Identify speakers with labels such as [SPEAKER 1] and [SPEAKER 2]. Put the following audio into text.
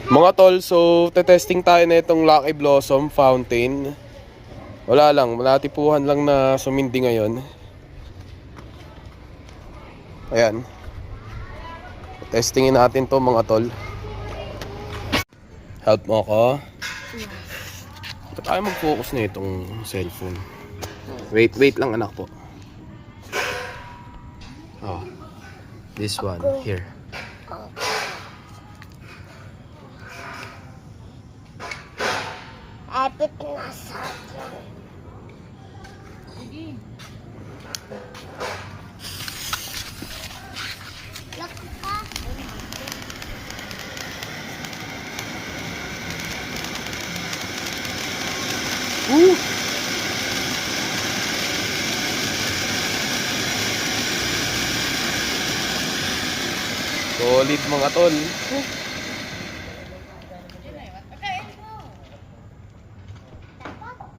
[SPEAKER 1] Mga tol, so testing tayo na itong Lucky Blossom Fountain. Wala lang, malatipuhan lang na sumindi ngayon. Ayan. Testingin natin to mga tol. Help mo ako. Ba't tayo mag-focus na itong cellphone? Wait lang anak po. Oh, this one, here.
[SPEAKER 2] Epit na sa akin. Look ka.
[SPEAKER 1] Solid mga tol.